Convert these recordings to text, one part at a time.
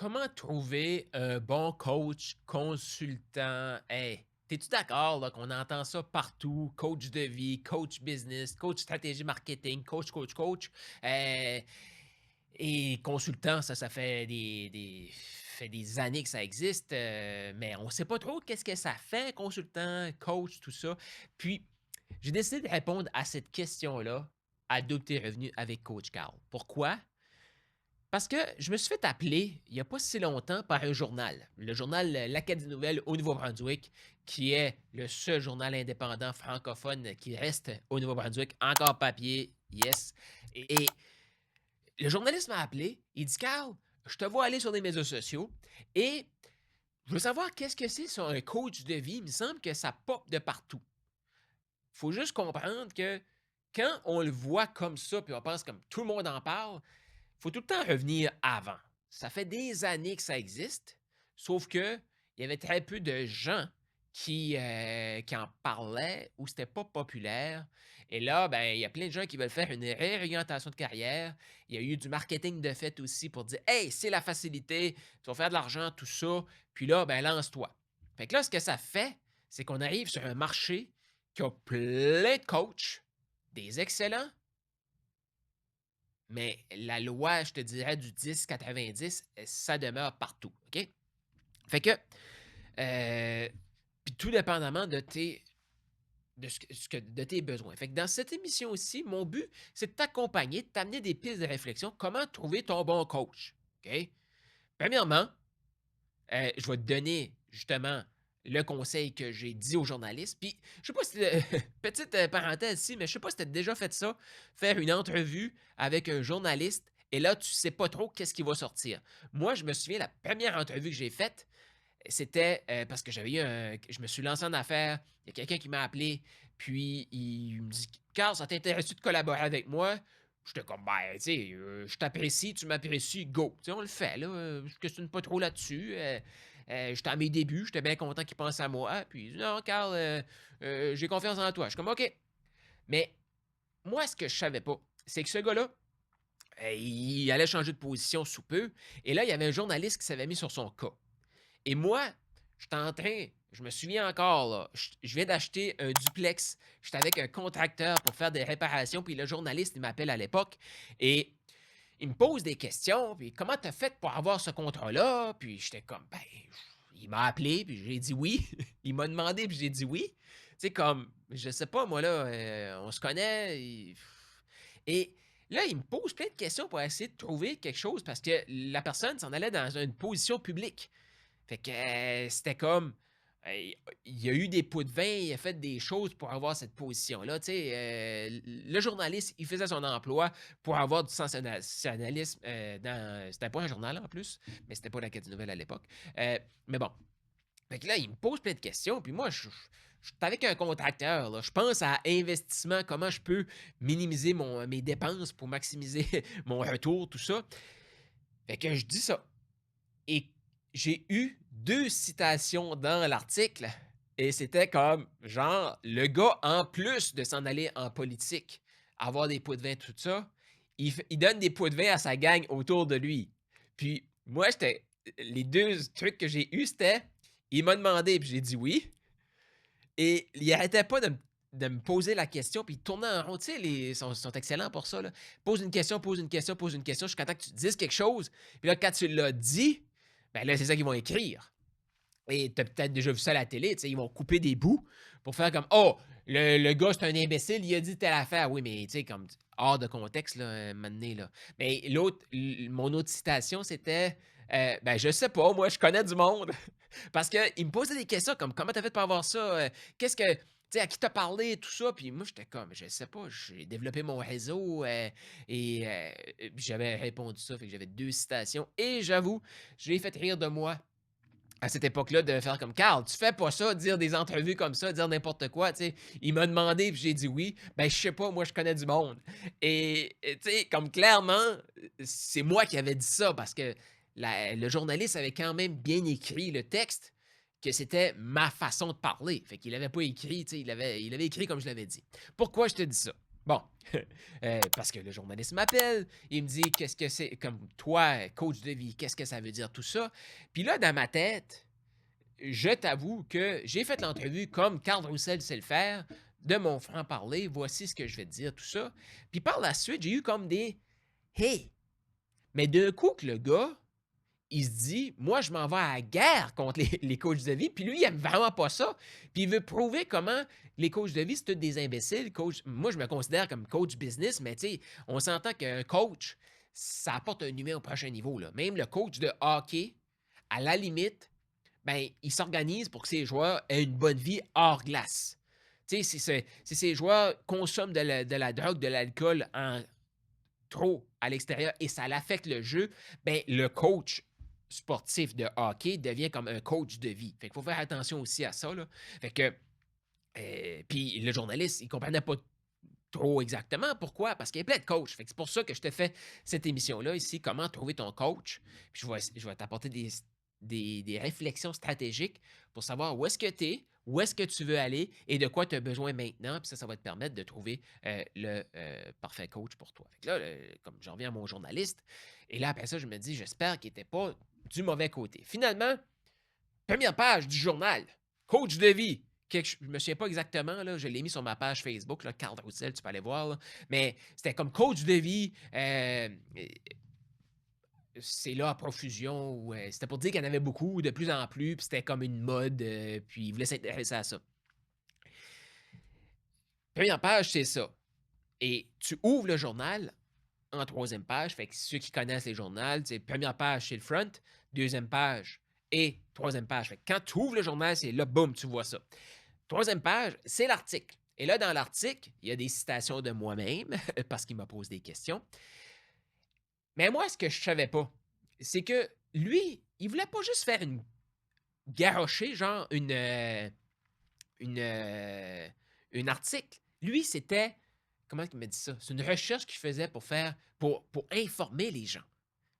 Comment trouver un bon coach, consultant? Hey, t'es-tu d'accord là, qu'on entend ça partout? Coach de vie, coach business, coach stratégie marketing, coach. Euh, et consultant, ça fait fait des années que ça existe, mais on ne sait pas trop qu'est-ce que ça fait, consultant, coach, tout ça. Puis, j'ai décidé de répondre à cette question-là à Double tes revenus avec Coach Carl. Pourquoi? Parce que je me suis fait appeler il n'y a pas si longtemps par un journal, le journal L'Acadie Nouvelle au Nouveau-Brunswick, qui est le seul journal indépendant francophone qui reste au Nouveau-Brunswick, encore papier, yes. Et le journaliste m'a appelé, il dit Carl, je te vois aller sur les médias sociaux et je veux savoir qu'est-ce que c'est sur un coach de vie. Il me semble que ça pop de partout. Faut juste comprendre que quand on le voit comme ça, puis on pense comme tout le monde en parle, faut tout le temps revenir avant. Ça fait des années que ça existe, sauf que il y avait très peu de gens qui en parlaient ou c'était pas populaire. Et là, ben, il y a plein de gens qui veulent faire une réorientation de carrière. Il y a eu du marketing de fait aussi pour dire Hey, c'est la facilité, tu vas faire de l'argent, tout ça. Puis là, ben, lance-toi. Fait que là, ce que ça fait, c'est qu'on arrive sur un marché qui a plein de coachs, des excellents, mais la loi, je te dirais, du 10-90, ça demeure partout, OK? Fait que, heu, puis tout dépendamment de tes besoins. Fait que dans cette émission aussi, mon but, c'est de t'accompagner, de t'amener des pistes de réflexion, comment trouver ton bon coach, OK? Premièrement, je vais te donner justement le conseil que j'ai dit aux journalistes. Puis, je sais pas si, petite parenthèse ici, mais je sais pas si tu as déjà fait ça, faire une entrevue avec un journaliste et là, tu sais pas trop qu'est-ce qui va sortir. Moi, je me souviens, la première entrevue que j'ai faite, c'était parce que je me suis lancé en affaires. Il y a quelqu'un qui m'a appelé, puis il me dit Carl, ça t'intéresse-tu de collaborer avec moi? J'étais comme, ben, tu sais, je t'apprécie, tu m'apprécies, go. Tu sais, on le fait, là. Je questionne pas trop là-dessus. J'étais à mes débuts, j'étais bien content qu'il pense à moi. Puis, il dit, non, Carl, j'ai confiance en toi. Je suis comme, OK. Mais moi, ce que je savais pas, c'est que ce gars-là, il allait changer de position sous peu. Et là, il y avait un journaliste qui s'avait mis sur son cas. Et moi, j'étais en train, je me souviens encore, là, je viens d'acheter un duplex. J'étais avec un contracteur pour faire des réparations, puis le journaliste, il m'appelle à l'époque et il me pose des questions, puis comment t'as fait pour avoir ce contrat-là? Puis j'étais comme, ben, il m'a appelé, puis j'ai dit oui. Il m'a demandé, puis j'ai dit oui. Tu sais, comme, je sais pas, moi, là, on se connaît. Et là, il me pose plein de questions pour essayer de trouver quelque chose parce que la personne s'en allait dans une position publique. Fait que, c'était comme, il y a eu des pots de vin, il a fait des choses pour avoir cette position-là, tu sais, le journaliste, il faisait son emploi pour avoir du sensationnalisme, dans c'était pas un journal en plus, mais c'était pas l'Acadie Nouvelle à l'époque, mais bon. Fait que là, il me pose plein de questions, puis moi, je suis avec un contracteur, là, je pense à investissement, comment je peux minimiser mes dépenses pour maximiser mon retour, tout ça. Fait que je dis ça. Et j'ai eu 2 citations dans l'article et c'était comme genre le gars, en plus de s'en aller en politique, avoir des pots de vin, tout ça, il donne des pots de vin à sa gang autour de lui. Puis moi, j'étais les 2 trucs que j'ai eus, c'était il m'a demandé puis j'ai dit «oui» et il arrêtait pas de me poser la question puis il tournait en rond. Tu sais, ils sont excellents pour ça, là. Pose une question, pose une question, pose une question jusqu'à temps que tu dises quelque chose. Puis là, quand tu l'as dit, ben là, c'est ça qu'ils vont écrire. Et tu as peut-être déjà vu ça à la télé, tu sais, ils vont couper des bouts pour faire comme «Oh, le gars, c'est un imbécile, il a dit telle affaire». Oui, mais tu sais, comme hors de contexte, là, un moment donné, là. Mais mon autre citation, c'était ben, je sais pas, moi, je connais du monde. Parce qu'il me posait des questions comme «Comment t'as fait pour avoir ça? Qu'est-ce que tu sais, à qui t'as parlé?» tout ça. Puis moi, j'étais comme «Je sais pas, j'ai développé mon réseau», et puis j'avais répondu ça, fait que j'avais 2 citations et j'avoue, j'ai fait rire de moi à cette époque-là de faire comme Carl, tu fais pas ça, dire des entrevues comme ça, dire n'importe quoi, tu sais. Il m'a demandé puis j'ai dit oui. Ben, je sais pas, moi, je connais du monde. Et tu sais, comme clairement, c'est moi qui avais dit ça parce que le journaliste avait quand même bien écrit le texte que c'était ma façon de parler. Fait qu'il avait pas écrit, tu sais, il avait écrit comme je l'avais dit. Pourquoi je te dis ça? Bon, parce que le journaliste m'appelle, il me dit qu'est-ce que c'est, comme toi, coach de vie, qu'est-ce que ça veut dire tout ça? Puis là, dans ma tête, je t'avoue que j'ai fait l'entrevue comme Carl Roussel sait le faire, de mon franc-parler, voici ce que je vais te dire, tout ça. Puis par la suite, j'ai eu comme des Hey! Mais d'un coup que le gars, il se dit, moi, je m'en vais à la guerre contre les coachs de vie, puis lui, il aime vraiment pas ça. Puis il veut prouver comment les coachs de vie, c'est tous des imbéciles. Moi, je me considère comme coach business, mais tu sais, on s'entend qu'un coach, ça apporte un humain au prochain niveau, là. Même le coach de hockey, à la limite, ben, il s'organise pour que ses joueurs aient une bonne vie hors glace. Tu sais, si ces joueurs consomment de la drogue, de l'alcool en trop à l'extérieur et ça l'affecte le jeu, ben, le coach sportif de hockey devient comme un coach de vie. Fait qu'il faut faire attention aussi à ça, là. Fait que, puis le journaliste, il comprenait pas trop exactement. Pourquoi? Parce qu'il y a plein de coachs. Fait que c'est pour ça que je te fais cette émission-là ici, comment trouver ton coach. Puis je vais t'apporter des réflexions stratégiques pour savoir où est-ce que tu es, où est-ce que tu veux aller et de quoi tu as besoin maintenant. Puis ça va te permettre de trouver le parfait coach pour toi. Fait que là, comme j'en reviens à mon journaliste, et là, après ça, je me dis, j'espère qu'il n'était pas du mauvais côté. Finalement, première page du journal, coach de vie. Je me souviens pas exactement, là, je l'ai mis sur ma page Facebook, là, Carl Roussel, tu peux aller voir, là, mais c'était comme coach de vie, c'est là à profusion, c'était pour dire qu'il y en avait beaucoup, de plus en plus, puis c'était comme une mode, puis il voulait s'intéresser à ça. Première page, c'est ça. Et tu ouvres le journal en troisième page, fait que ceux qui connaissent les journaux, c'est première page, c'est le front, deuxième page et troisième page. Fait que quand tu ouvres le journal, c'est là, boum, tu vois ça. Troisième page, c'est l'article. Et là, dans l'article, il y a des citations de moi-même, parce qu'il m'a posé des questions. Mais moi, ce que je savais pas, c'est que lui, il voulait pas juste faire une garrocher, genre une article. Lui, c'était, comment il m'a dit ça? C'est une recherche qu'il faisait pour informer les gens.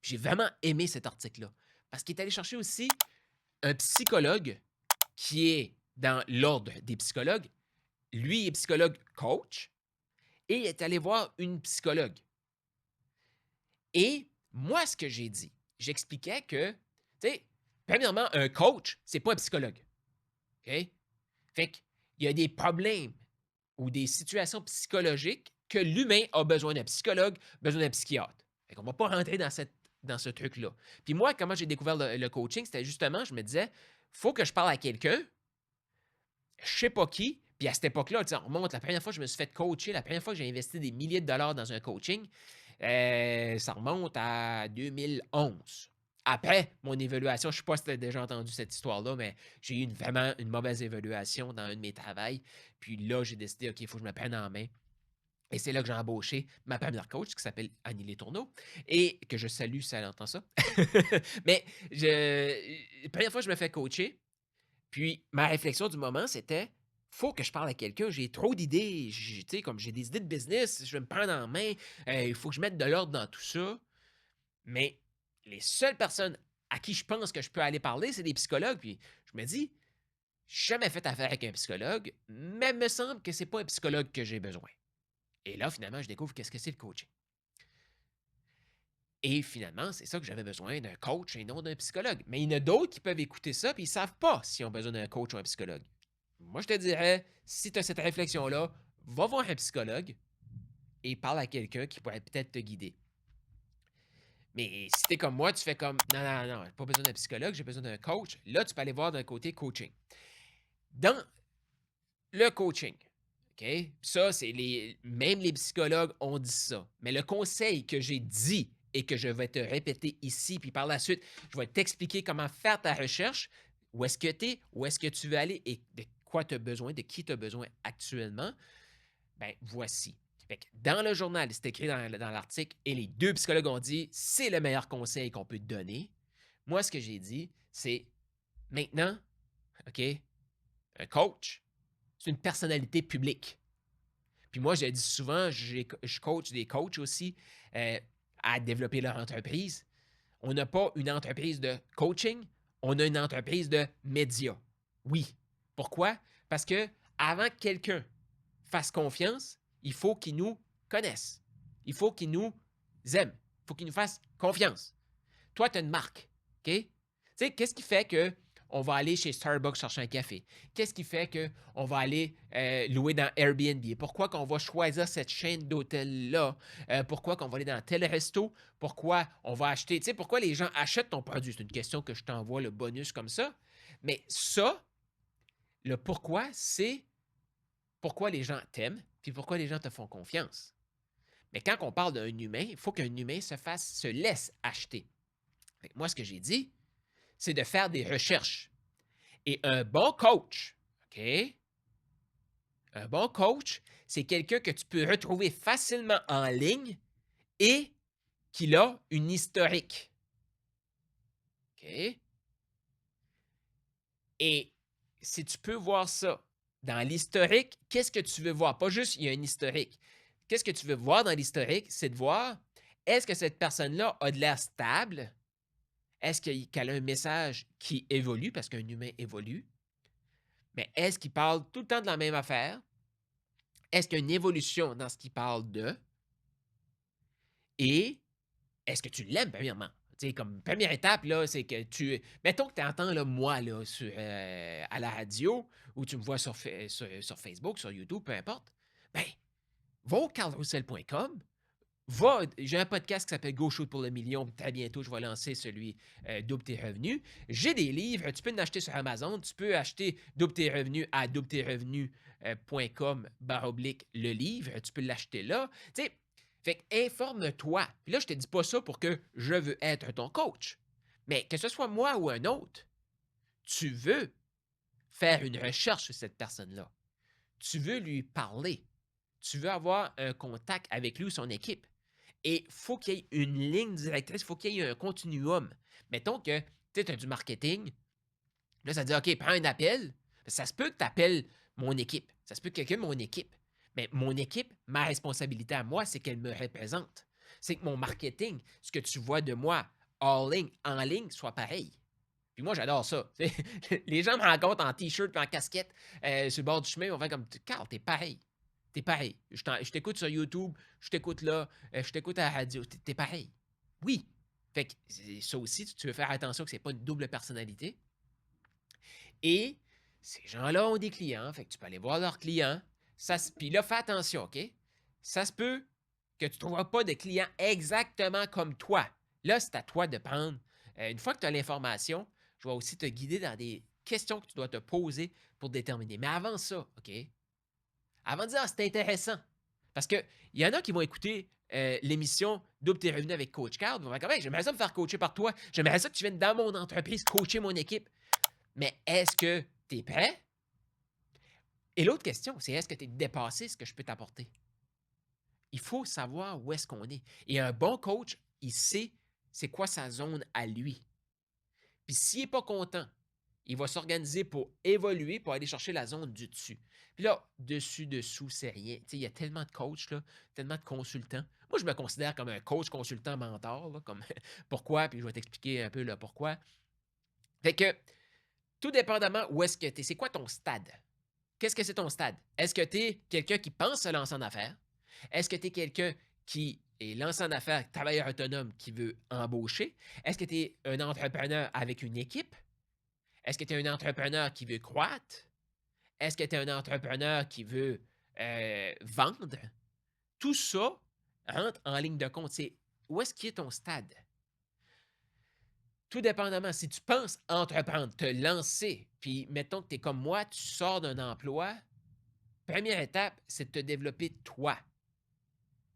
J'ai vraiment aimé cet article-là. Parce qu'il est allé chercher aussi un psychologue qui est dans l'ordre des psychologues. Lui, il est psychologue coach et il est allé voir une psychologue. Et moi, ce que j'ai dit, j'expliquais que, tu sais, premièrement, un coach, c'est pas un psychologue. OK? Fait qu'il y a des problèmes ou des situations psychologiques que l'humain a besoin d'un psychologue, besoin d'un psychiatre. Fait qu'on va pas rentrer dans ce truc-là. Puis moi, comment j'ai découvert le coaching, c'était justement, je me disais, faut que je parle à quelqu'un, je sais pas qui, puis à cette époque-là, on remonte, la première fois que je me suis fait coacher, la première fois que j'ai investi des milliers de dollars dans un coaching, ça remonte à 2011. Après mon évaluation, je ne sais pas si tu as déjà entendu cette histoire-là, mais j'ai eu vraiment une mauvaise évaluation dans un de mes travails. Puis là, j'ai décidé, OK, il faut que je me prenne en main. Et c'est là que j'ai embauché ma première coach qui s'appelle Annie Letourneau et que je salue si elle entend ça. Mais la première fois que je me fais coacher, puis ma réflexion du moment, c'était faut que je parle à quelqu'un, j'ai trop d'idées, comme j'ai des idées de business, je vais me prendre en main, il faut que je mette de l'ordre dans tout ça. Mais les seules personnes à qui je pense que je peux aller parler, c'est des psychologues. Puis je me dis, j'ai jamais fait affaire avec un psychologue, mais il me semble que c'est pas un psychologue que j'ai besoin. Et là, finalement, je découvre qu'est-ce que c'est le coaching. Et finalement, c'est ça que j'avais besoin, d'un coach et non d'un psychologue. Mais il y en a d'autres qui peuvent écouter ça et ils ne savent pas s'ils ont besoin d'un coach ou un psychologue. Moi, je te dirais, si tu as cette réflexion-là, va voir un psychologue et parle à quelqu'un qui pourrait peut-être te guider. Mais si tu es comme moi, tu fais comme non, non, non, j'ai pas besoin d'un psychologue, j'ai besoin d'un coach. Là, tu peux aller voir d'un côté coaching. Dans le coaching, OK? Ça, même les psychologues ont dit ça. Mais le conseil que j'ai dit et que je vais te répéter ici, puis par la suite, je vais t'expliquer comment faire ta recherche, où est-ce que tu es, où est-ce que tu veux aller et de quoi tu as besoin, de qui tu as besoin actuellement. Ben, voici. Fait que dans le journal, c'est écrit dans l'article, et les deux psychologues ont dit c'est le meilleur conseil qu'on peut te donner. Moi, ce que j'ai dit, c'est maintenant, OK, un coach, c'est une personnalité publique. Puis moi, je dis souvent, je coach des coachs aussi à développer leur entreprise. On n'a pas une entreprise de coaching, on a une entreprise de médias. Oui. Pourquoi? Parce que avant que quelqu'un fasse confiance, il faut qu'ils nous connaissent. Il faut qu'ils nous aiment. Il faut qu'ils nous fassent confiance. Toi, tu as une marque, OK? Tu sais, qu'est-ce qui fait que on va aller chez Starbucks chercher un café? Qu'est-ce qui fait qu'on va aller louer dans Airbnb? Pourquoi qu'on va choisir cette chaîne d'hôtels-là? Pourquoi qu'on va aller dans tel resto? Pourquoi on va acheter? Tu sais, pourquoi les gens achètent ton produit? C'est une question que je t'envoie le bonus comme ça. Mais ça, le pourquoi, c'est pourquoi les gens t'aiment, puis pourquoi les gens te font confiance. Mais quand on parle d'un humain, il faut qu'un humain se laisse acheter. Moi, ce que j'ai dit, c'est de faire des recherches. Et un bon coach, OK? Un bon coach, c'est quelqu'un que tu peux retrouver facilement en ligne et qu'il a une historique. OK? Et si tu peux voir ça dans l'historique, qu'est-ce que tu veux voir? Pas juste il y a un historique. Qu'est-ce que tu veux voir dans l'historique? C'est de voir, est-ce que cette personne-là a de l'air stable? Est-ce qu'elle a un message qui évolue, parce qu'un humain évolue? Mais est-ce qu'il parle tout le temps de la même affaire? Est-ce qu'il y a une évolution dans ce qu'il parle de? Et est-ce que tu l'aimes, premièrement? Tu sais, comme première étape, là, c'est que tu. Mettons que tu entends là, moi là, à la radio ou tu me vois sur Facebook, sur YouTube, peu importe. Ben, va au carlroussel.com. J'ai un podcast qui s'appelle Go Shoot pour le million. Très bientôt, je vais lancer celui Double tes revenus. J'ai des livres, tu peux en acheter sur Amazon. Tu peux acheter Double tes revenus à doubleterevenus.com/le livre. Tu peux l'acheter là. Tu sais, fait que informe-toi. Puis là, je te dis pas ça pour que je veux être ton coach. Mais que ce soit moi ou un autre, tu veux faire une recherche sur cette personne-là. Tu veux lui parler. Tu veux avoir un contact avec lui ou son équipe. Et il faut qu'il y ait une ligne directrice, il faut qu'il y ait un continuum. Mettons que tu as du marketing, là, ça dit OK, prends un appel. Ça se peut que tu appelles mon équipe. Ça se peut que quelqu'un de mon équipe. Mais mon équipe, ma responsabilité à moi, c'est qu'elle me représente. C'est que mon marketing, ce que tu vois de moi en ligne, soit pareil. Puis moi, j'adore ça. Les gens me rencontrent en t-shirt et en casquette sur le bord du chemin. Ils vont faire comme Carl, t'es pareil. T'es pareil. Je t'écoute sur YouTube, je t'écoute là, je t'écoute à la radio. T'es pareil. Oui. Fait que ça aussi, tu veux faire attention que c'est pas une double personnalité. Et ces gens-là ont des clients, fait que tu peux aller voir leurs clients. Puis là, fais attention, OK? Ça se peut que tu ne trouveras pas de clients exactement comme toi. Là, c'est à toi de prendre. Une fois que tu as l'information, je vais aussi te guider dans des questions que tu dois te poser pour déterminer. Mais avant ça, OK? Avant de dire, c'est intéressant. Parce qu'il y en a qui vont écouter l'émission Double tes revenus avec Coach Card. Ils vont dire, j'aimerais ça me faire coacher par toi. J'aimerais ça que tu viennes dans mon entreprise coacher mon équipe. Mais est-ce que tu es prêt? Et l'autre question, c'est est-ce que tu es dépassé ce que je peux t'apporter? Il faut savoir où est-ce qu'on est. Et un bon coach, il sait c'est quoi sa zone à lui. Puis s'il n'est pas content, il va s'organiser pour évoluer, pour aller chercher la zone du dessus. Puis là, dessous, c'est rien. Tu sais, il y a tellement de coachs, là, tellement de consultants. Moi, je me considère comme un coach, consultant, mentor. Là, comme pourquoi, puis je vais t'expliquer un peu là, pourquoi. Fait que, tout dépendamment où est-ce que tu es, c'est quoi ton stade? Qu'est-ce que c'est ton stade? Est-ce que tu es quelqu'un qui pense se lancer en affaires? Est-ce que tu es quelqu'un qui est lancé en affaires, travailleur autonome qui veut embaucher? Est-ce que tu es un entrepreneur avec une équipe? Est-ce que tu es un entrepreneur qui veut croître? Est-ce que tu es un entrepreneur qui veut vendre? Tout ça rentre en ligne de compte. C'est où est-ce qu'il est ton stade? Tout dépendamment, si tu penses entreprendre, te lancer, puis mettons que tu es comme moi, tu sors d'un emploi, première étape, c'est de te développer toi.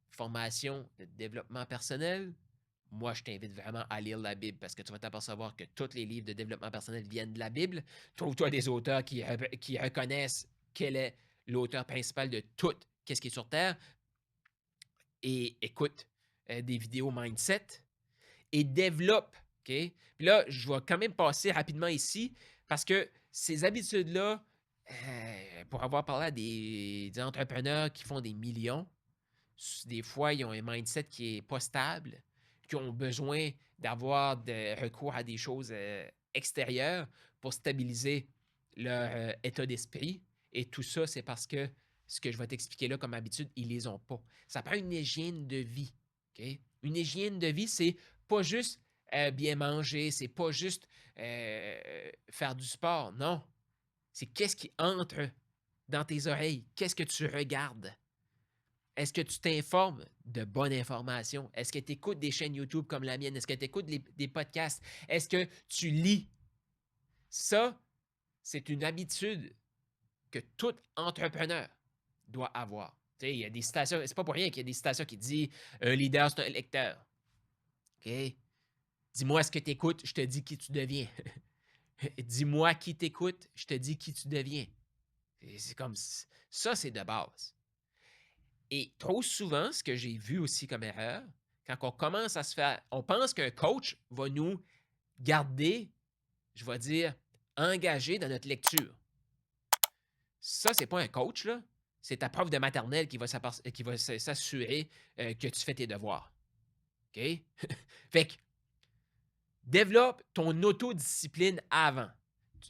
Formation de développement personnel. Moi, je t'invite vraiment à lire la Bible parce que tu vas t'apercevoir que tous les livres de développement personnel viennent de la Bible. Trouve-toi des auteurs qui reconnaissent quel est l'auteur principal de tout ce qui est sur Terre et écoute des vidéos mindset et développe. OK? Puis là, je vais quand même passer rapidement ici parce que ces habitudes-là, pour avoir parlé à des entrepreneurs qui font des millions, des fois, ils ont un mindset qui n'est pas stable, qui ont besoin d'avoir de recours à des choses extérieures pour stabiliser leur état d'esprit. Et tout ça, c'est parce que ce que je vais t'expliquer là comme habitude, ils les ont pas. Ça prend une hygiène de vie. OK? Une hygiène de vie, c'est pas juste bien manger, c'est pas juste faire du sport. Non. C'est qu'est-ce qui entre dans tes oreilles? Qu'est-ce que tu regardes? Est-ce que tu t'informes de bonnes informations? Est-ce que tu écoutes des chaînes YouTube comme la mienne? Est-ce que tu écoutes des podcasts? Est-ce que tu lis? Ça, c'est une habitude que tout entrepreneur doit avoir. Tu sais, il y a des citations, c'est pas pour rien qu'il y a des citations qui disent un leader, c'est un lecteur. OK? Dis-moi ce que tu écoutes, je te dis qui tu deviens. Dis-moi qui t'écoute, je te dis qui tu deviens. C'est comme ça, c'est de base. Et trop souvent, ce que j'ai vu aussi comme erreur, quand on commence à se faire, on pense qu'un coach va nous garder, je vais dire, engagés dans notre lecture. Ça, c'est pas un coach, là. C'est ta prof de maternelle qui va s'assurer que tu fais tes devoirs. OK? Fait que développe ton autodiscipline avant.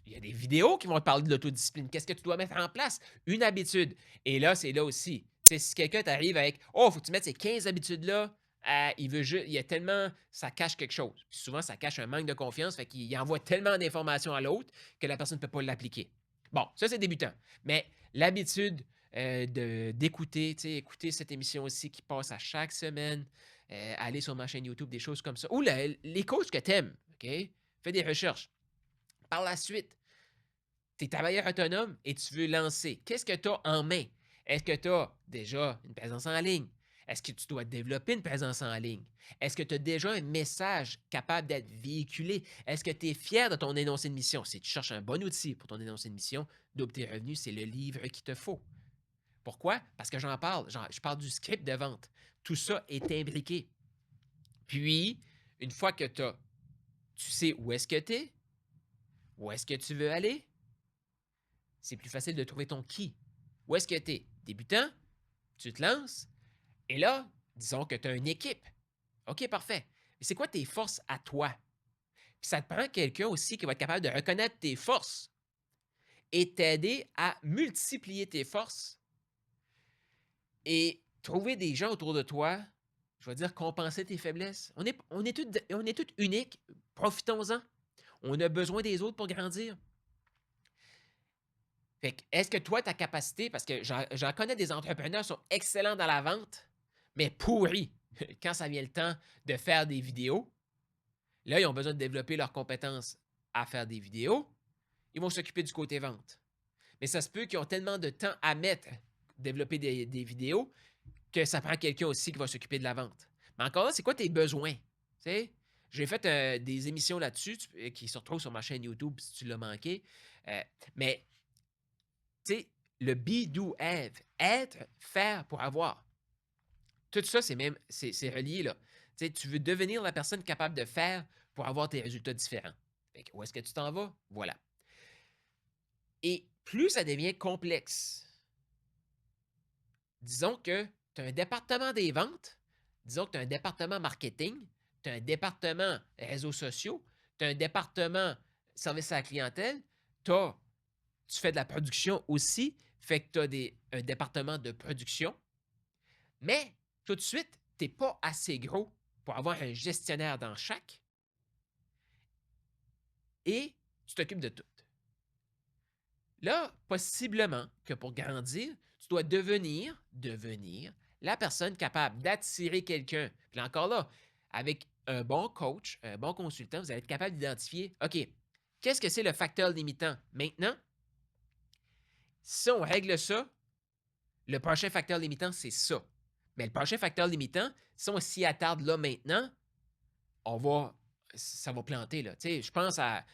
Il y a des vidéos qui vont te parler de l'autodiscipline. Qu'est-ce que tu dois mettre en place? Une habitude. Et là, c'est là aussi. Tu sais, si quelqu'un t'arrive avec oh, faut que tu mettes ces 15 habitudes-là, il y a tellement. Ça cache quelque chose. Puis souvent, ça cache un manque de confiance. Fait qu'il envoie tellement d'informations à l'autre que la personne ne peut pas l'appliquer. Bon, ça, c'est débutant. Mais l'habitude d'écouter, tu sais, écouter cette émission aussi qui passe à chaque semaine, aller sur ma chaîne YouTube, des choses comme ça. Ou les coachs que tu aimes, OK? Fais des recherches. Par la suite, tu es travailleur autonome et tu veux lancer. Qu'est-ce que tu as en main? Est-ce que tu as déjà une présence en ligne? Est-ce que tu dois développer une présence en ligne? Est-ce que tu as déjà un message capable d'être véhiculé? Est-ce que tu es fier de ton énoncé de mission? Si tu cherches un bon outil pour ton énoncé de mission, Double tes revenus, c'est le livre qu'il te faut. Pourquoi? Parce que j'en parle. Je parle du script de vente. Tout ça est imbriqué. Puis, une fois que tu sais où est-ce que tu es, où est-ce que tu veux aller, c'est plus facile de trouver ton qui. Où est-ce que tu es? Débutant, tu te lances, et là, disons que tu as une équipe. OK, parfait. Mais c'est quoi tes forces à toi? Puis ça te prend quelqu'un aussi qui va être capable de reconnaître tes forces et t'aider à multiplier tes forces et trouver des gens autour de toi, je vais dire compenser tes faiblesses. On est tous uniques, profitons-en. On a besoin des autres pour grandir. Fait que, est-ce que toi, ta capacité, parce que j'en connais des entrepreneurs qui sont excellents dans la vente, mais pourris quand ça vient le temps de faire des vidéos. Là, ils ont besoin de développer leurs compétences à faire des vidéos. Ils vont s'occuper du côté vente. Mais ça se peut qu'ils ont tellement de temps à mettre, développer des vidéos, que ça prend quelqu'un aussi qui va s'occuper de la vente. Mais encore là, c'est quoi tes besoins? Tu sais, j'ai fait des émissions là-dessus qui se retrouvent sur ma chaîne YouTube si tu l'as manqué. Mais, tu sais, le be, do, have. Être, faire pour avoir. Tout ça, c'est relié, là. Tu sais, tu veux devenir la personne capable de faire pour avoir tes résultats différents. Fait que où est-ce que tu t'en vas? Voilà. Et plus ça devient complexe, disons que tu as un département des ventes, disons que tu as un département marketing, tu as un département réseaux sociaux, tu as un département service à la clientèle, tu fais de la production aussi, fait que tu as un département de production, mais tout de suite, tu n'es pas assez gros pour avoir un gestionnaire dans chaque et tu t'occupes de tout. Là, possiblement que pour grandir, tu dois devenir la personne capable d'attirer quelqu'un. Puis encore là, avec un bon coach, un bon consultant, vous allez être capable d'identifier, OK, qu'est-ce que c'est le facteur limitant? Maintenant, si on règle ça, le prochain facteur limitant, c'est ça. Mais le prochain facteur limitant, si on s'y attarde là maintenant, ça va planter. Là. Tu sais, je pense à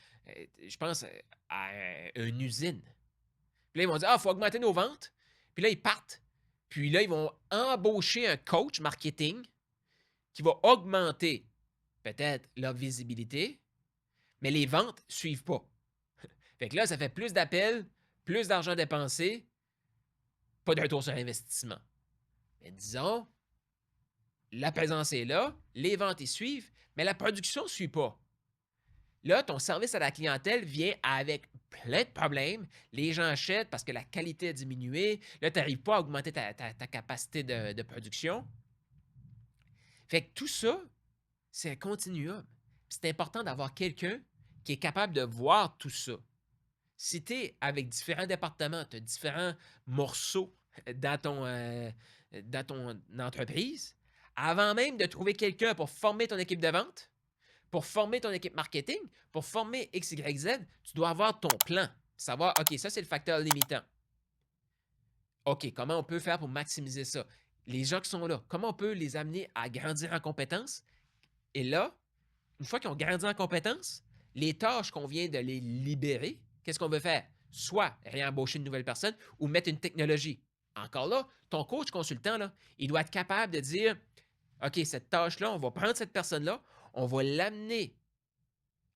une usine. Puis là, ils vont dire, il faut augmenter nos ventes. Puis là, ils partent. Puis là, ils vont embaucher un coach marketing qui va augmenter peut-être leur visibilité, mais les ventes ne suivent pas. Fait que là, ça fait plus d'appels, plus d'argent dépensé, pas de retour sur investissement. Mais disons, la présence est là, les ventes y suivent, mais la production ne suit pas. Là, ton service à la clientèle vient avec plein de problèmes. Les gens achètent parce que la qualité a diminué. Là, tu n'arrives pas à augmenter ta capacité de production. Fait que tout ça, c'est un continuum. C'est important d'avoir quelqu'un qui est capable de voir tout ça. Si tu es avec différents départements, tu as différents morceaux dans ton entreprise, avant même de trouver quelqu'un pour former ton équipe de vente, pour former ton équipe marketing, pour former X, Y, Z, tu dois avoir ton plan. Savoir, OK, ça, c'est le facteur limitant. OK, comment on peut faire pour maximiser ça? Les gens qui sont là, comment on peut les amener à grandir en compétences? Et là, une fois qu'ils ont grandi en compétences, les tâches qu'on vient de les libérer, qu'est-ce qu'on veut faire? Soit réembaucher une nouvelle personne ou mettre une technologie. Encore là, ton coach consultant, là, il doit être capable de dire, OK, cette tâche-là, on va prendre cette personne-là, on va l'amener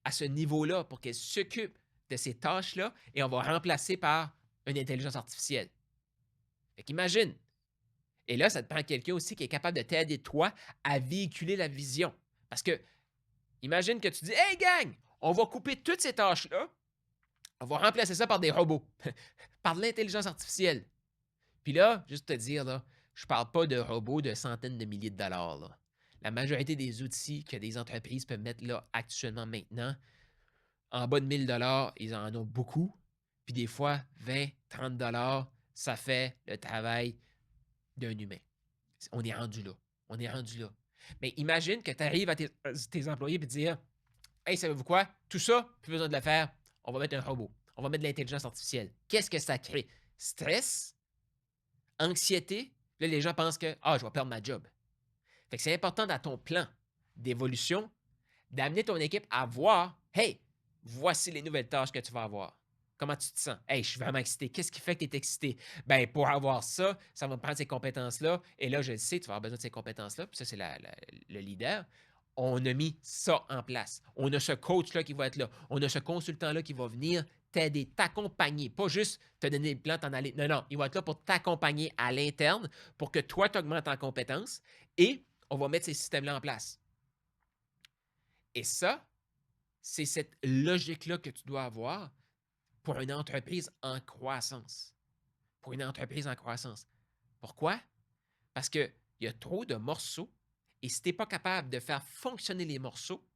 à ce niveau-là pour qu'elle s'occupe de ces tâches-là et on va remplacer par une intelligence artificielle. Fait qu'imagine. Et là, ça te prend quelqu'un aussi qui est capable de t'aider, toi, à véhiculer la vision. Parce que, imagine que tu dis, hey gang, on va couper toutes ces tâches-là, on va remplacer ça par des robots, par de l'intelligence artificielle. Puis là, juste te dire, là, je ne parle pas de robots de centaines de milliers de dollars. Là. La majorité des outils que des entreprises peuvent mettre là actuellement maintenant, en bas de 1000 dollars, ils en ont beaucoup. Puis des fois, 20, 30 dollars, ça fait le travail d'un humain. On est rendu là. On est rendu là. Mais imagine que tu arrives à tes employés et te dire, hey, savez-vous quoi? Tout ça, plus besoin de le faire. On va mettre un robot. On va mettre de l'intelligence artificielle. Qu'est-ce que ça crée? Stress, anxiété. Là, les gens pensent que, je vais perdre ma job. Fait que c'est important dans ton plan d'évolution d'amener ton équipe à voir, hey, voici les nouvelles tâches que tu vas avoir. Comment tu te sens? Hey, je suis vraiment excité. Qu'est-ce qui fait que tu es excité? Ben, pour avoir ça, ça va me prendre ces compétences-là. Et là, je le sais, tu vas avoir besoin de ces compétences-là. Puis ça, c'est le leader. On a mis ça en place. On a ce coach-là qui va être là. On a ce consultant-là qui va venir t'aider, t'accompagner. Pas juste te donner le plan, t'en aller. Non, non. Il va être là pour t'accompagner à l'interne pour que toi, tu augmentes en compétences. Et on va mettre ces systèmes-là en place. Et ça, c'est cette logique-là que tu dois avoir pour une entreprise en croissance. Pour une entreprise en croissance. Pourquoi? Parce qu'il y a trop de morceaux et si tu n'es pas capable de faire fonctionner les morceaux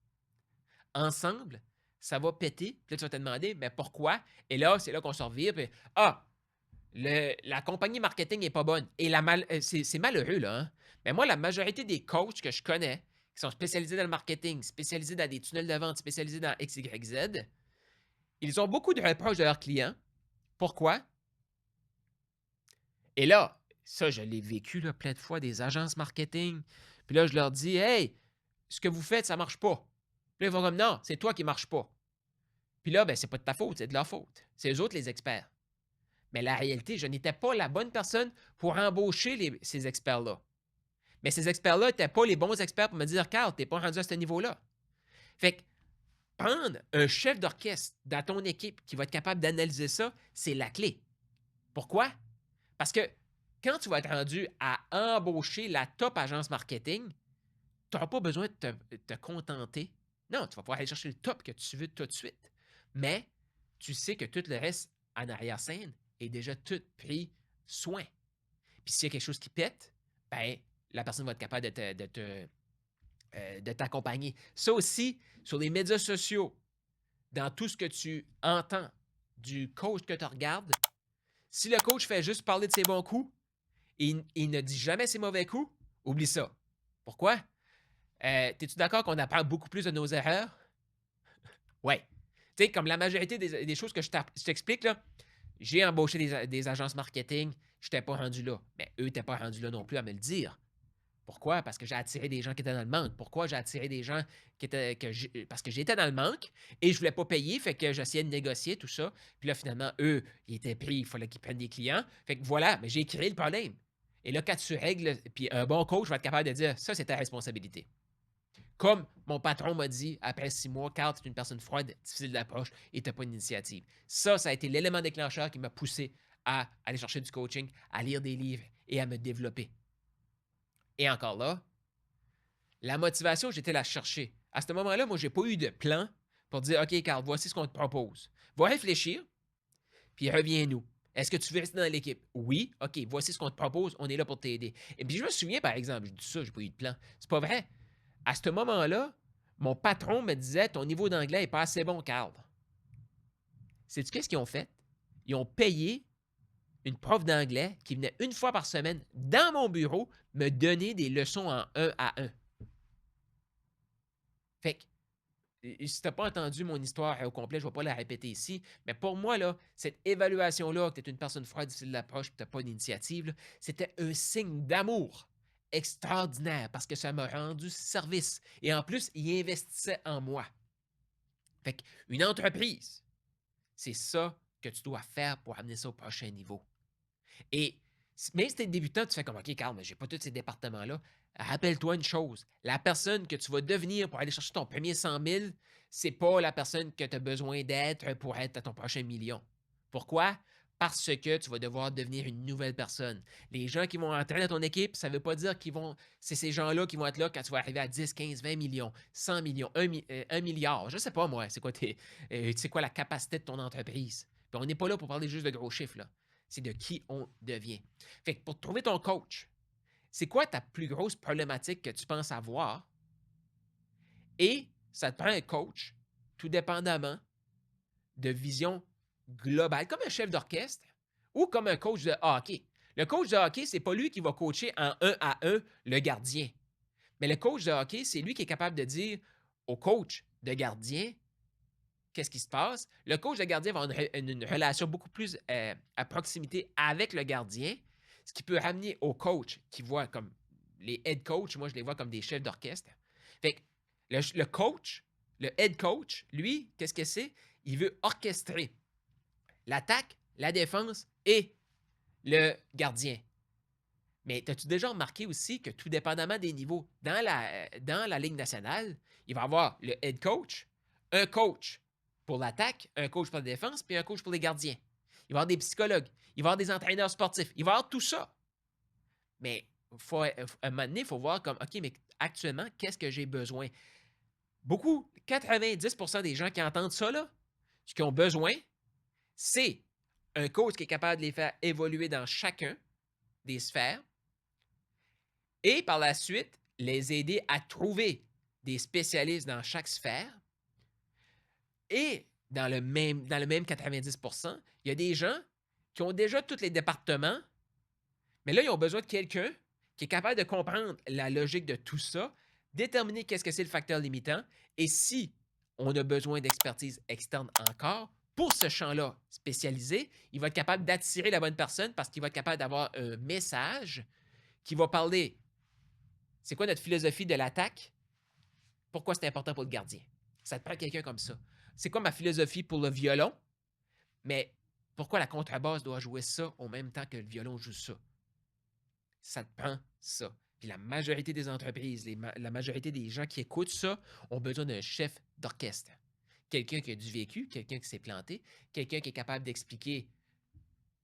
ensemble, ça va péter. Puis là, tu vas te demander, mais pourquoi? Et là, c'est là qu'on se revire. Puis, la compagnie marketing n'est pas bonne. Et c'est malheureux, là. Hein? Mais moi, la majorité des coachs que je connais, qui sont spécialisés dans le marketing, spécialisés dans des tunnels de vente, spécialisés dans X, Y, Z, ils ont beaucoup de reproches de leurs clients. Pourquoi? Et là, ça, je l'ai vécu là, plein de fois, des agences marketing. Puis là, je leur dis, hey, ce que vous faites, ça ne marche pas. Puis là, ils vont comme, non, c'est toi qui ne marche pas. Puis là, ben, c'est pas de ta faute, c'est de leur faute. C'est eux autres les experts. Mais la réalité, je n'étais pas la bonne personne pour embaucher ces experts-là. Mais ces experts-là n'étaient pas les bons experts pour me dire, Carl, tu n'es pas rendu à ce niveau-là. Fait que prendre un chef d'orchestre dans ton équipe qui va être capable d'analyser ça, c'est la clé. Pourquoi? Parce que quand tu vas être rendu à embaucher la top agence marketing, tu n'auras pas besoin de te contenter. Non, tu vas pouvoir aller chercher le top que tu veux tout de suite. Mais tu sais que tout le reste en arrière-scène est déjà tout pris soin. Puis s'il y a quelque chose qui pète, ben, la personne va être capable de t'accompagner. Ça aussi, sur les médias sociaux, dans tout ce que tu entends du coach que tu regardes, si le coach fait juste parler de ses bons coups et il ne dit jamais ses mauvais coups, oublie ça. Pourquoi? Es-tu d'accord qu'on apprend beaucoup plus de nos erreurs? Oui. Tu sais, comme la majorité des choses que je t'explique, là, j'ai embauché des agences marketing, je n'étais pas rendu là. Mais eux n'étaient pas rendus là non plus à me le dire. Pourquoi? Parce que j'ai attiré des gens qui étaient dans le manque. Pourquoi j'ai attiré des gens qui étaient. Parce que j'étais dans le manque et je ne voulais pas payer, fait que j'essayais de négocier tout ça. Puis là, finalement, eux, ils étaient pris, il fallait qu'ils prennent des clients. Fait que voilà, mais j'ai créé le problème. Et là, quand tu règles, puis un bon coach va être capable de dire ça, c'est ta responsabilité. Comme mon patron m'a dit après 6 mois, Carl, tu es une personne froide, difficile d'approche et tu n'as pas d'initiative. Ça a été l'élément déclencheur qui m'a poussé à aller chercher du coaching, à lire des livres et à me développer. Et encore là, la motivation, j'étais la chercher. À ce moment-là, moi, je n'ai pas eu de plan pour dire, OK, Carl, voici ce qu'on te propose. Va réfléchir, puis reviens-nous. Est-ce que tu veux rester dans l'équipe? Oui. OK, voici ce qu'on te propose. On est là pour t'aider. Et puis, je me souviens, par exemple, je dis ça, j'ai pas eu de plan. C'est pas vrai. À ce moment-là, mon patron me disait, ton niveau d'anglais n'est pas assez bon, Carl. Sais-tu qu'est-ce qu'ils ont fait? Ils ont payé une prof d'anglais qui venait une fois par semaine dans mon bureau me donner des leçons en 1 à 1. Fait que, si tu n'as pas entendu mon histoire au complet, je ne vais pas la répéter ici, mais pour moi, là, cette évaluation-là, que tu es une personne froide, difficile d'approche, et tu n'as pas d'initiative, c'était un signe d'amour extraordinaire parce que ça m'a rendu service. Et en plus, il investissait en moi. Fait qu'une entreprise, c'est ça que tu dois faire pour amener ça au prochain niveau. Et même si tu es débutant, tu fais comme, OK, Carl, mais j'ai pas tous ces départements-là. Rappelle-toi une chose, la personne que tu vas devenir pour aller chercher ton premier 100 000, c'est pas la personne que tu as besoin d'être pour être à ton prochain million. Pourquoi? Parce que tu vas devoir devenir une nouvelle personne. Les gens qui vont entrer dans ton équipe, ça ne veut pas dire qu'ils vont. C'est ces gens-là qui vont être là quand tu vas arriver à 10, 15, 20 millions, 100 millions, 1 milliard. Je ne sais pas, moi, c'est quoi, quoi la capacité de ton entreprise. Puis on n'est pas là pour parler juste de gros chiffres, là. C'est de qui on devient. Fait que pour trouver ton coach, c'est quoi ta plus grosse problématique que tu penses avoir? Et ça te prend un coach, tout dépendamment de vision globale, comme un chef d'orchestre ou comme un coach de hockey. Le coach de hockey, c'est pas lui qui va coacher en 1 à 1 le gardien. Mais le coach de hockey, c'est lui qui est capable de dire au coach de gardien qu'est-ce qui se passe. Le coach de gardien va avoir une relation beaucoup plus à proximité avec le gardien, ce qui peut ramener au coach qui voit comme les head coach, moi je les vois comme des chefs d'orchestre. Fait que le coach, le head coach, lui, qu'est-ce que c'est? Il veut orchestrer l'attaque, la défense et le gardien. Mais as-tu déjà remarqué aussi que tout dépendamment des niveaux, dans la Ligue nationale, il va y avoir le head coach, un coach pour l'attaque, un coach pour la défense, puis un coach pour les gardiens. Il va y avoir des psychologues, il va y avoir des entraîneurs sportifs, il va y avoir tout ça. Mais à un moment donné, il faut voir comme, OK, mais actuellement, qu'est-ce que j'ai besoin? 90% des gens qui entendent ça, là, ce qu'ils ont besoin, c'est un coach qui est capable de les faire évoluer dans chacun des sphères et par la suite, les aider à trouver des spécialistes dans chaque sphère. Et dans le même 90%, il y a des gens qui ont déjà tous les départements, mais là, ils ont besoin de quelqu'un qui est capable de comprendre la logique de tout ça, déterminer qu'est-ce que c'est le facteur limitant, et si on a besoin d'expertise externe encore, pour ce champ-là spécialisé, il va être capable d'attirer la bonne personne parce qu'il va être capable d'avoir un message qui va parler. C'est quoi notre philosophie de l'attaque? Pourquoi c'est important pour le gardien? Ça te prend quelqu'un comme ça. C'est quoi ma philosophie pour le violon? Mais pourquoi la contrebasse doit jouer ça au même temps que le violon joue ça? Ça te prend ça. Puis la majorité des entreprises, la majorité des gens qui écoutent ça ont besoin d'un chef d'orchestre. Quelqu'un qui a du vécu, quelqu'un qui s'est planté, quelqu'un qui est capable d'expliquer,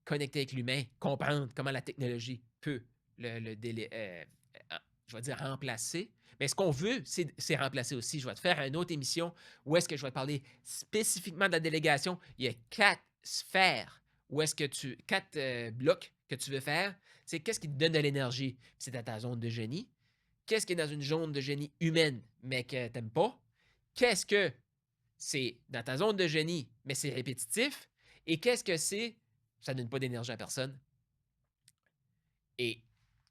connecter avec l'humain, comprendre comment la technologie peut je vais dire remplacer. Mais ce qu'on veut, c'est remplacer aussi. Je vais te faire une autre émission où est-ce que je vais te parler spécifiquement de la délégation. Il y a 4 sphères où est-ce que 4 blocs que tu veux faire. C'est qu'est-ce qui te donne de l'énergie? C'est dans ta zone de génie. Qu'est-ce qui est dans une zone de génie humaine, mais que tu n'aimes pas? Qu'est-ce que c'est dans ta zone de génie, mais c'est répétitif? Et qu'est-ce que c'est? Ça ne donne pas d'énergie à personne. Et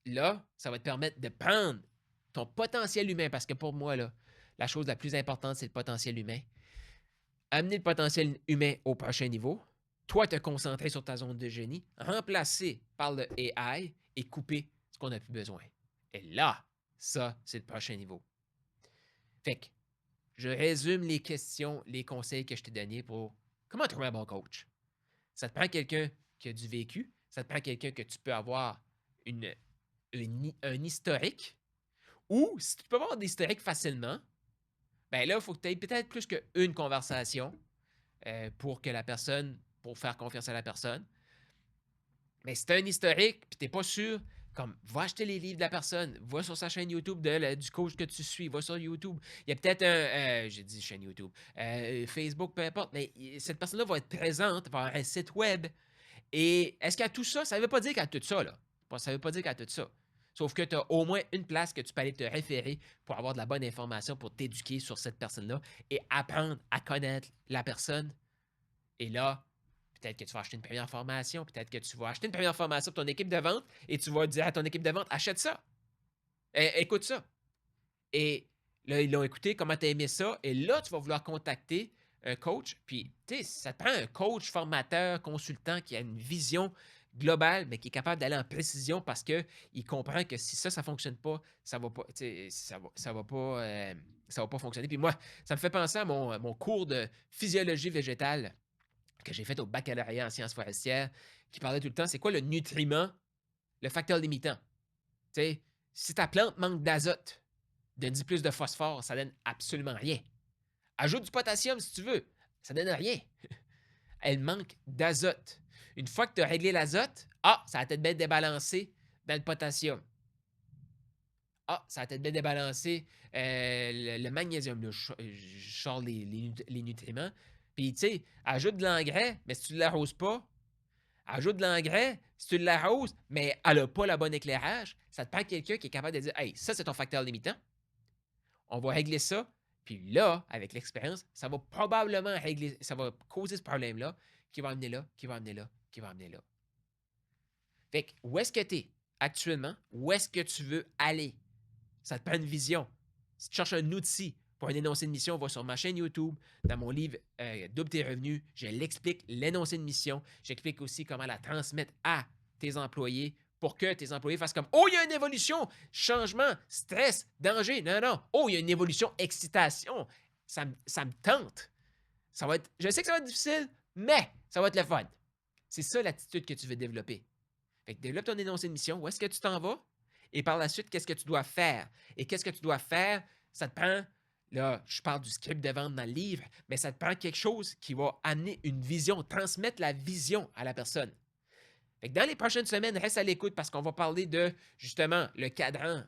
là, ça va te permettre de prendre ton potentiel humain, parce que pour moi, là, la chose la plus importante, c'est le potentiel humain. Amener le potentiel humain au prochain niveau, toi te concentrer sur ta zone de génie, remplacer par le AI et couper ce qu'on n'a plus besoin. Et là, ça, c'est le prochain niveau. Fait que, je résume les questions, les conseils que je t'ai donnés pour comment trouver un bon coach. Ça te prend quelqu'un qui a du vécu, ça te prend quelqu'un que tu peux avoir un historique, ou si tu peux avoir des historiques facilement, ben là, il faut que tu aies peut-être plus qu'une conversation pour faire confiance à la personne. Mais si tu as un historique et tu n'es pas sûr Comme, va acheter les livres de la personne, va sur sa chaîne YouTube du coach que tu suis, va sur YouTube. Il y a peut-être j'ai dit chaîne YouTube, Facebook, peu importe, mais cette personne-là va être présente, va avoir un site web. Et est-ce qu'elle a tout ça? Ça ne veut pas dire qu'elle a tout ça, là. Ça ne veut pas dire qu'elle a tout ça. Sauf que tu as au moins une place que tu peux aller te référer pour avoir de la bonne information, pour t'éduquer sur cette personne-là et apprendre à connaître la personne. Et là, peut-être que tu vas acheter une première formation, peut-être que tu vas acheter une première formation pour ton équipe de vente et tu vas dire à ton équipe de vente, achète ça. Écoute ça. Et là, ils l'ont écouté, comment tu as aimé ça. Et là, tu vas vouloir contacter un coach. Puis, tu sais, ça te prend un coach, formateur, consultant qui a une vision globale, mais qui est capable d'aller en précision parce qu'il comprend que si ça ne fonctionne pas, ça va pas, ça va pas fonctionner. Puis moi, ça me fait penser à mon cours de physiologie végétale que j'ai fait au baccalauréat en sciences forestières, qui parlait tout le temps, c'est quoi le nutriment, le facteur limitant? Tu sais, si ta plante manque d'azote, donne plus de phosphore, ça donne absolument rien. Ajoute du potassium si tu veux, ça donne rien. Elle manque d'azote. Une fois que tu as réglé l'azote, ça va peut-être bien débalancé dans le potassium. Ça va peut-être bien débalancé le magnésium. Là, je sors les nutriments. Puis, tu sais, ajoute de l'engrais, mais si tu ne l'arroses pas, ajoute de l'engrais, si tu l'arroses, mais elle n'a pas le bon éclairage, ça te prend quelqu'un qui est capable de dire, hey, ça, c'est ton facteur limitant. On va régler ça. Puis là, avec l'expérience, ça va probablement régler, ça va causer ce problème-là, qui va amener là, qui va amener là, qui va amener là. Fait que, où est-ce que tu es actuellement? Où est-ce que tu veux aller? Ça te prend une vision. Si tu cherches un outil pour un énoncé de mission, va sur ma chaîne YouTube. Dans mon livre Double tes revenus, je l'explique, l'énoncé de mission. J'explique aussi comment la transmettre à tes employés pour que tes employés fassent comme oh, il y a une évolution, changement, stress, danger. Non, non. Oh, il y a une évolution, excitation. Ça me tente. Ça va être, je sais que ça va être difficile, mais ça va être le fun. C'est ça l'attitude que tu veux développer. Fait que développe ton énoncé de mission. Où est-ce que tu t'en vas? Et par la suite, qu'est-ce que tu dois faire? Et qu'est-ce que tu dois faire? Ça te prend, là, je parle du script de vente dans le livre, mais ça te prend quelque chose qui va amener une vision, transmettre la vision à la personne. Fait que dans les prochaines semaines, reste à l'écoute parce qu'on va parler de, justement, le cadran.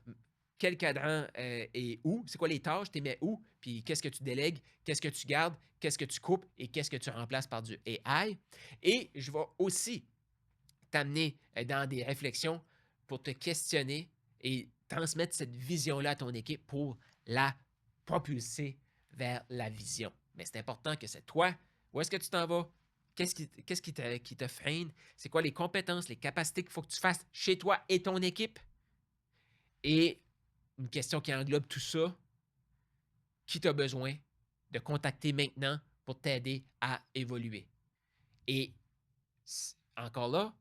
Quel cadran et où? C'est quoi les tâches? Tu les mets où? Puis qu'est-ce que tu délègues? Qu'est-ce que tu gardes? Qu'est-ce que tu coupes? Et qu'est-ce que tu remplaces par du AI? Et je vais aussi t'amener dans des réflexions pour te questionner et transmettre cette vision-là à ton équipe pour la propulser vers la vision. Mais c'est important que c'est toi. Où est-ce que tu t'en vas? Qu'est-ce qui te freine? C'est quoi les compétences, les capacités qu'il faut que tu fasses chez toi et ton équipe? Et une question qui englobe tout ça, qui t'a besoin de contacter maintenant pour t'aider à évoluer? Et encore là,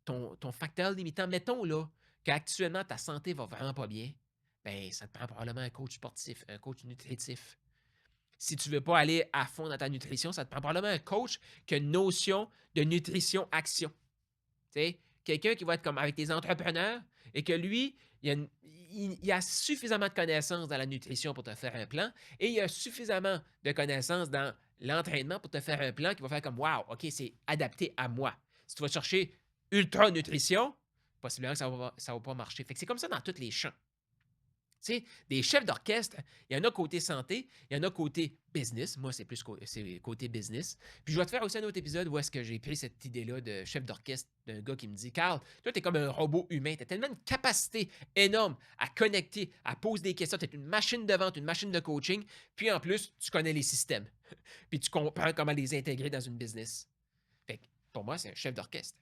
ton facteur limitant, mettons là, qu'actuellement ta santé va vraiment pas bien, ben ça te prend probablement un coach sportif, un coach nutritif. Si tu ne veux pas aller à fond dans ta nutrition, ça te prend probablement un coach qui a une notion de nutrition-action. Tu sais, quelqu'un qui va être comme avec tes entrepreneurs et que lui, il a suffisamment de connaissances dans la nutrition pour te faire un plan et il a suffisamment de connaissances dans l'entraînement pour te faire un plan qui va faire comme wow, OK, c'est adapté à moi. Si tu vas chercher ultra nutrition, possiblement que ça va pas marcher. Fait que c'est comme ça dans tous les champs. Tu sais, des chefs d'orchestre, il y en a côté santé, il y en a côté business. Moi, c'est plus côté business. Puis je vais te faire aussi un autre épisode où est-ce que j'ai pris cette idée-là de chef d'orchestre d'un gars qui me dit Carl, toi, tu es comme un robot humain. Tu as tellement de capacité énorme à connecter, à poser des questions. Tu es une machine de vente, une machine de coaching. Puis en plus, tu connais les systèmes. Puis tu comprends comment les intégrer dans une business. Fait que pour moi, c'est un chef d'orchestre.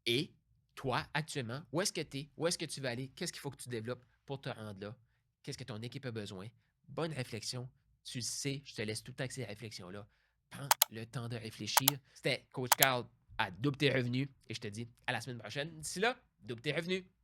Et toi, actuellement, où est-ce que tu es? Où est-ce que tu vas aller? Qu'est-ce qu'il faut que tu développes pour te rendre là? Qu'est-ce que ton équipe a besoin? Bonne réflexion. Tu le sais, je te laisse tout le temps avec ces réflexions-là. Prends le temps de réfléchir. C'était Coach Carl à Double tes revenus et je te dis à la semaine prochaine. D'ici là, double tes revenus.